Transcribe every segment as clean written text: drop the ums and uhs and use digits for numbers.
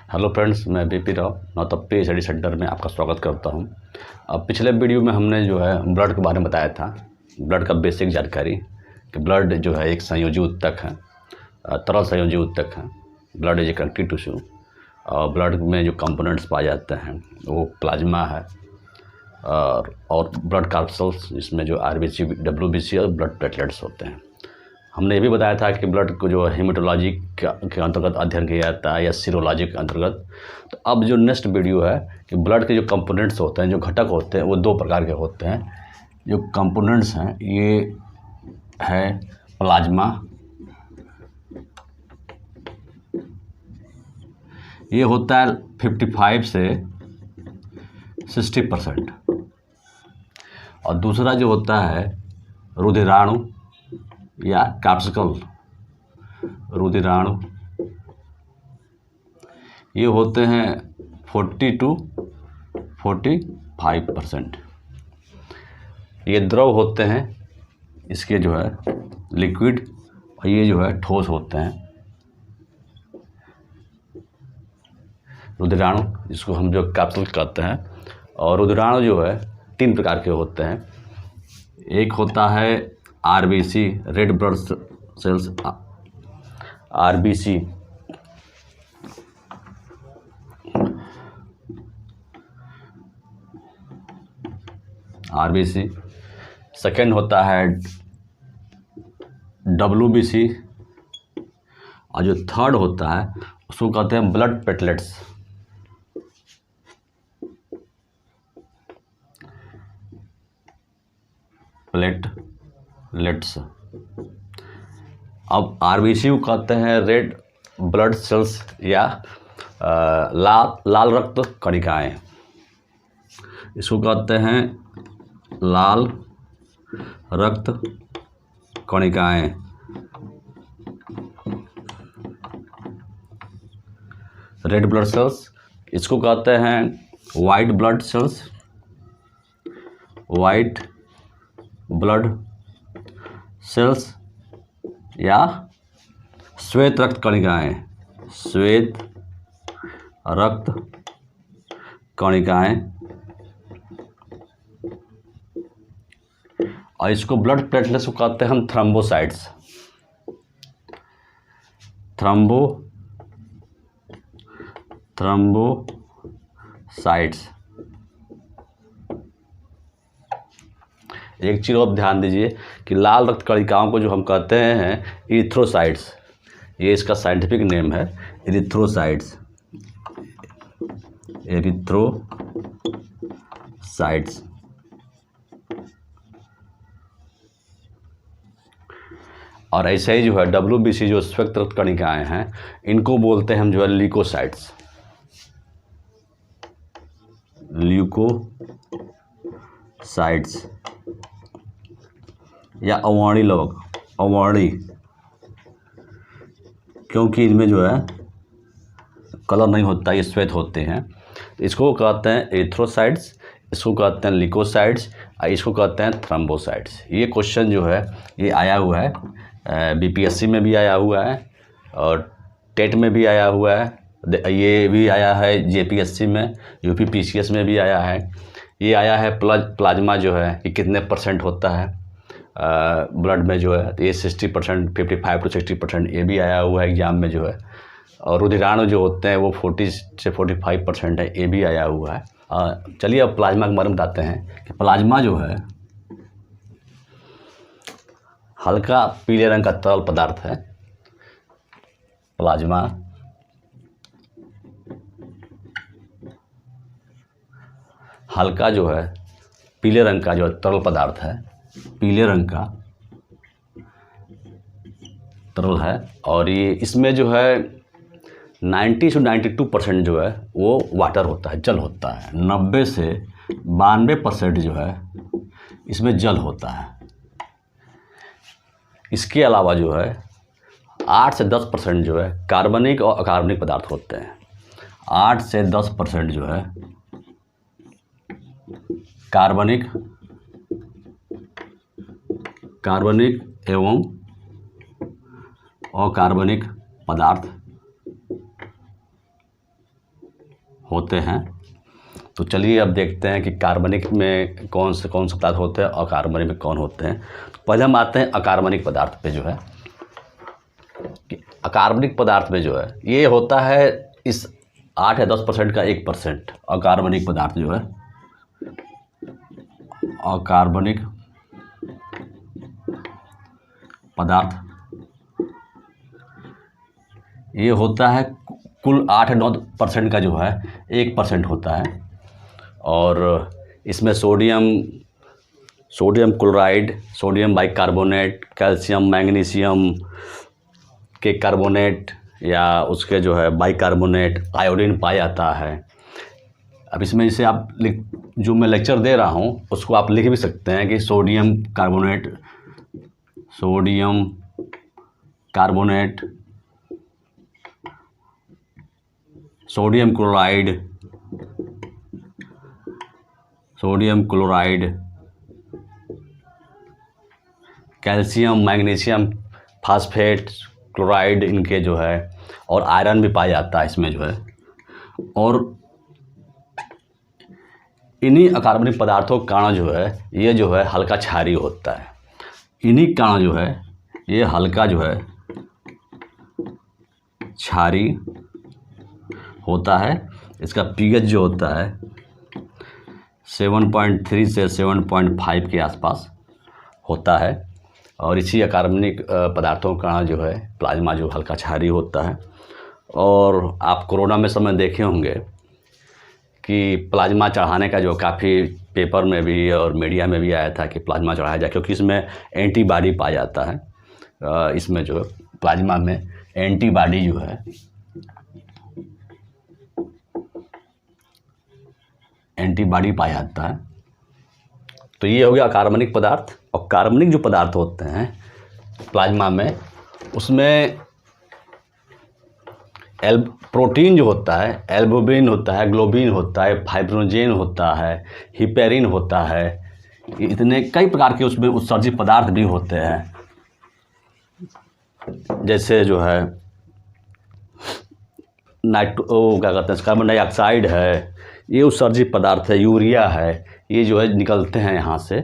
Hello friends, मैं BP Rao नौतप्पी study centre में आपका स्वागत करता हूं। अब पिछले वीडियो में हमने जो है ब्लड के बारे में बताया था। ब्लड का बेसिक जानकारी कि ब्लड जो है एक संयोजी ऊतक है, तरल संयोजी ऊतक है। Blood is a connective tissue और ब्लड में जो कंपोनेंट्स पाए जाते हैं वो प्लाज्मा है और ब्लड कार्पसल्स, जिसमें जो आरबीसी, डब्ल्यूबीसी और ब्लड प्लेटलेट्स होते हैं। हमने ये भी बताया था कि ब्लड को जो हेमेटोलॉजी के अंतर्गत अध्ययन किया जाता है या सीरोलॉजी के अंतर्गत। तो अब जो नेक्स्ट वीडियो है कि ब्लड के जो कंपोनेंट्स होते हैं, जो घटक होते हैं, वो दो प्रकार के होते हैं। जो कंपोनेंट्स हैं ये है प्लाज्मा, ये होता है 55 से 60%। और दूसरा जो होता है रुधिराणु या कार्पसिकल रुधिराणु, ये होते हैं 40 to 45%। ये द्रव होते हैं, इसके जो है लिक्विड, और ये जो है ठोस होते हैं रुधिराणु, जिसको हम जो कैप्सूल कहते हैं। और रुधिराणु जो है 3 प्रकार के होते हैं। एक होता है RBC, red blood cells, RBC. RBC second होता है डब्ल्यूबीसी, और जो थर्ड होता है उसको कहते हैं ब्लड प्लेटलेट्स। प्लेटलेट्स। अब आरबीसी को कहते हैं रेड ब्लड सेल्स या लाल रक्त कणिकाएं। इसको कहते हैं लाल रक्त कणिकाएं। रेड ब्लड सेल्स, इसको कहते हैं white blood cells, white blood cells या श्वेत रक्त कणिकाएं, श्वेत रक्त कणिकाएं। और इसको ब्लड प्लेटलेट्स को कहते हैं हम थ्रोम्बोसाइट्स। थ्रोम्बोसाइट्स। एक चीज़ और ध्यान दीजिए कि लाल रक्त कणिकाओं को जो हम कहते हैं इरिथ्रोसाइट्स, ये इसका साइंटिफिक नेम है, इरिथ्रोसाइट्स। एरिथ्रोसाइट्स। और ऐसे ही जो है डब्ल्यूबीसी, जो श्वेत रक्त कणिकाएं हैं, इनको बोलते हैं हम जो है ल्यूकोसाइट्स। ल्यूकोसाइट्स या अवर्णी लवक, अवर्णी, क्योंकि इनमें जो है कलर नहीं होता, ये श्वेत होते हैं। इसको कहते हैं एरिथ्रोसाइट्स, इसको कहते हैं ल्यूकोसाइट्स, इसको कहते हैं थ्रोम्बोसाइट्स। ये क्वेश्चन जो है ये आया हुआ है, बीपीएससी में भी आया हुआ है और टेट में भी आया हुआ है, ये भी आया है जेपीएससी में, यूपी पीसीएस में भी आया है। ये आया है प्लाज्मा जो है कि कितने % होता है ब्लड में जो है, ये 60%, 55 to 60%, ये भी आया हुआ है एग्जाम में जो है। और रुधिराणु जो होते हैं वो 40 से 45% है, ये भी आया हुआ है। चलिए अब प्लाज्मा के बारे में बताते हैं कि प्लाज्मा जो है हल्का पीले रंग का तरल पदार्थ है। प्लाज्मा हल्का जो है पीले रंग का जो तरल पदार्थ है, पीले रंग का तरल है। और ये इसमें जो है 90 से 92% जो है वो वाटर होता है, जल होता है। 90 से 92% जो है इसमें जल होता है। इसके अलावा जो है 8 से 10% जो है कार्बनिक और अकार्बनिक पदार्थ होते हैं। 8 से 10% जो है कार्बनिक एवं अकार्बनिक पदार्थ होते हैं। तो चलिए अब देखते हैं कि कार्बनिक में कौन से पदार्थ होते हैं और अकार्बनिक में कौन होते हैं। तो पहले हम आते हैं अकार्बनिक पदार्थ पे जो है कि अकार्बनिक पदार्थ में जो है ये होता है इस 8 या 10% का 1%। अकार्बनिक पदार्थ जो है, अकार्बनिक पदार्थ ये होता है कुल 8-9% का जो है 1% होता है। और इसमें sodium chloride, sodium bicarbonate, calcium magnesium के कार्बोनेट या उसके जो है बाइकार्बोनेट, आयोडीन पाया जाता है। अब इसमें जैसे आप जो मैं लेक्चर दे रहा हूँ उसको आप लिख भी सकते हैं कि sodium carbonate, sodium carbonate, sodium chloride, sodium chloride, calcium magnesium phosphate chloride, इनके जो है और आयरन भी पाया जाता है इसमें जो है। और इन्हीं अकार्बनिक पदार्थों का कण जो है ये जो है हल्का क्षारीय होता है। इन्हीं कण जो है ये हल्का जो है क्षारीय होता है। इसका पीएच जो होता है 7.3 से 7.5 के आसपास होता है। और इसी अकार्बनिक पदार्थों का जो है प्लाज्मा जो हल्का क्षारीय होता है। और आप कोरोना में समय देखे होंगे कि प्लाज्मा चढ़ाने का जो काफ़ी पेपर में भी और मीडिया में भी आया था कि प्लाज्मा चढ़ाया जाए, क्योंकि इसमें एंटीबॉडी पाया जाता है। इसमें जो प्लाज्मा में एंटीबॉडी जो है, एंटीबॉडी पाया जाता है। तो ये हो गया अकार्बनिक पदार्थ। और कार्बनिक जो पदार्थ होते हैं प्लाज्मा में, उसमें प्रोटीन जो होता है, एल्बुमिन होता है, ग्लोबिन होता है, फाइब्रोजेन होता है, हिपेरिन होता है, इतने कई प्रकार के उसमें उत्सर्जित पदार्थ भी होते हैं। जैसे जो है क्या कहते हैं, कार्बन डाइऑक्साइड है, ये उत्सर्जित पदार्थ है, यूरिया है, ये जो है निकलते हैं यहाँ से,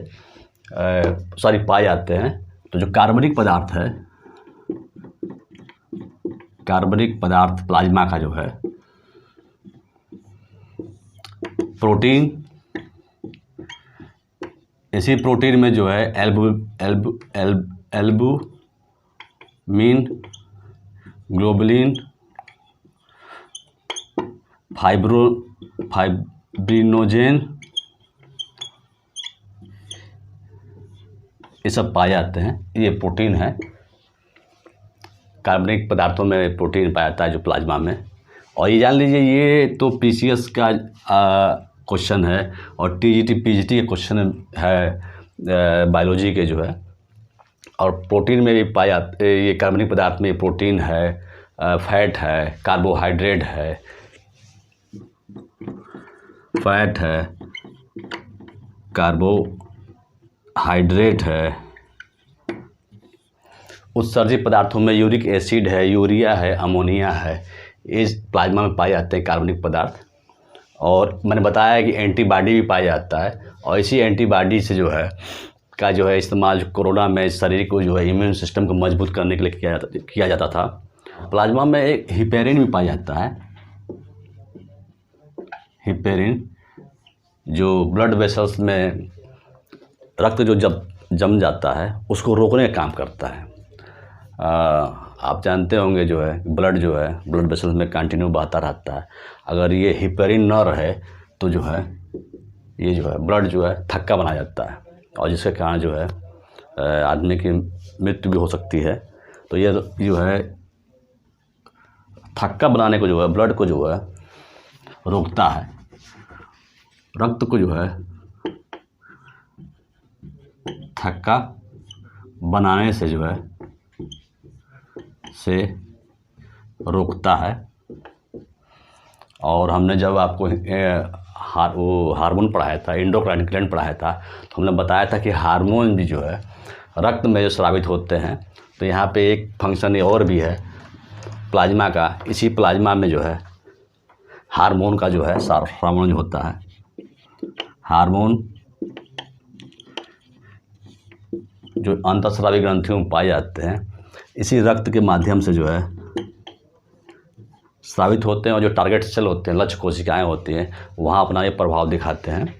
पाए जाते हैं। तो जो कार्बनिक पदार्थ है, कार्बनिक पदार्थ प्लाज्मा का जो है प्रोटीन, इसी प्रोटीन में जो है एल्बुमिन, ग्लोबुलिन, फाइब्रिनोजेन, ये सब पाए जाते हैं। ये प्रोटीन है। कार्बनिक पदार्थों में प्रोटीन पाया जाता है जो प्लाज्मा में। और ये जान लीजिए ये तो पीसीएस का क्वेश्चन है और टीजीटी पीजीटी के क्वेश्चन है बायोलॉजी के जो है। और प्रोटीन में भी पाया ये कार्बनिक पदार्थ में प्रोटीन है, फैट है, कार्बोहाइड्रेट है, फैट है, कार्बोहाइड्रेट है। उत्सर्जित पदार्थों में यूरिक एसिड है, यूरिया है, अमोनिया है, ये प्लाज्मा में पाए जाते हैं कार्बनिक पदार्थ। और मैंने बताया कि एंटीबॉडी भी पाया जाता है। और इसी एंटीबॉडी से जो है इस्तेमाल कोरोना में शरीर को जो है इम्यून सिस्टम को मजबूत करने के लिए किया जाता था। प्लाज्मा में एक हिपेरिन भी पाया जाता है। हिपेरिन जो ब्लड वेसल्स में रक्त जो जब जम जाता है उसको रोकने का काम करता है। आप जानते होंगे जो है ब्लड वेसल्स में कंटिन्यू बहता रहता है। अगर ये हिपेरिन न रहे तो जो है ये जो है ब्लड जो है थक्का बना जाता है और जिसके कारण जो है आदमी की मृत्यु भी हो सकती है। तो ये जो है थक्का बनाने को जो है ब्लड को जो है रोकता है। रक्त को जो है थक्का बनाने से जो है से रोकता है। और हमने जब आपको हार्मोन पढ़ाया था, एंडोक्राइन ग्लैंड पढ़ाया था, तो हमने बताया था कि हार्मोन भी जो है रक्त में जो स्रावित होते हैं। तो यहाँ पे एक फंक्शन और भी है प्लाज्मा का। इसी प्लाज्मा में जो है हार्मोन का जो है हार्मोन जो होता है, हार्मोन जो अंतःस्रावी ग्रंथियों में पाए जाते हैं, इसी रक्त के माध्यम से जो है स्रावित होते हैं और जो टारगेट सेल होते हैं, लक्ष्य कोशिकाएं होती हैं, वहाँ अपना ये प्रभाव दिखाते हैं।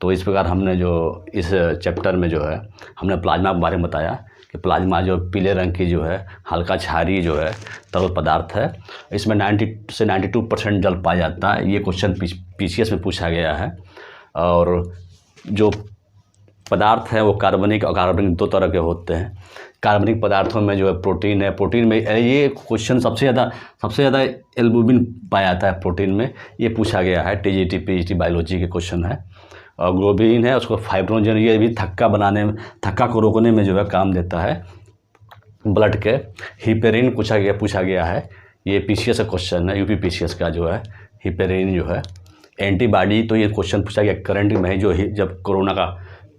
तो इस प्रकार हमने जो इस चैप्टर में जो है हमने प्लाज्मा के बारे में बताया कि प्लाज्मा जो पीले रंग की जो है हल्का क्षारीय जो है तरल पदार्थ है। इसमें 90 से 92% जल पाया जाता है। ये क्वेश्चन पीसीएस में पूछा गया है। और जो पदार्थ है वो कार्बनिक और अकार्बनिक दो तरह के होते हैं। कार्बनिक पदार्थों में जो है प्रोटीन है, प्रोटीन में ये क्वेश्चन सबसे ज़्यादा एल्बुमिन पाया जाता है प्रोटीन में, ये पूछा गया है। टीजीटी पीजीटी बायोलॉजी के क्वेश्चन है। और ग्लोबिन है, उसको फाइब्रोजन, ये भी थक्का को रोकने में जो है काम देता है ब्लड के। हिपेरिन पूछा गया है, ये पीसीएस का क्वेश्चन है, यूपी पीसीएस का जो है हिपेरिन जो है एंटीबॉडी। तो ये क्वेश्चन पूछा गया करंट में, जो जब कोरोना का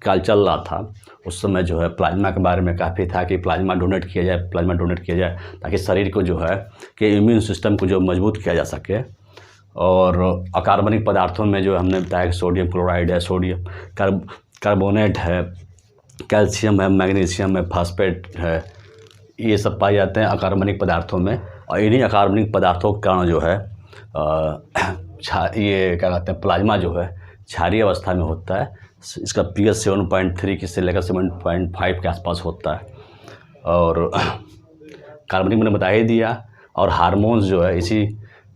काल चल रहा था उस समय जो है प्लाज्मा के बारे में काफ़ी था कि प्लाज्मा डोनेट किया जाए ताकि शरीर को जो है कि इम्यून सिस्टम को जो मजबूत किया जा सके। और अकार्बनिक पदार्थों में जो हमने बताया कि सोडियम क्लोराइड है, सोडियम कार्बोनेट है, कैल्शियम है, मैग्नीशियम है, फास्फेट है, ये सब पाए जाते हैं अकार्बनिक पदार्थों में। और इन्हीं अकार्बनिक पदार्थों के कारण जो है ये क्या कहते हैं प्लाज्मा जो है क्षारीय अवस्था में होता है। इसका pH 7.3 से लेकर 7.5 के आसपास होता है। और कार्बनिक मैंने बता ही दिया। और हार्मोन्स जो है इसी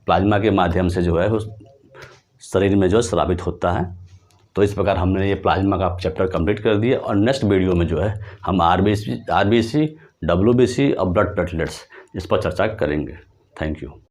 प्लाज्मा के माध्यम से जो है उस शरीर में जो स्रावित होता है। तो इस प्रकार हमने ये प्लाज्मा का चैप्टर कंप्लीट कर दिया। और नेक्स्ट वीडियो में जो है हम आरबीसी, WBC और ब्लड प्लेटलेट्स इस पर चर्चा करेंगे। Thank you.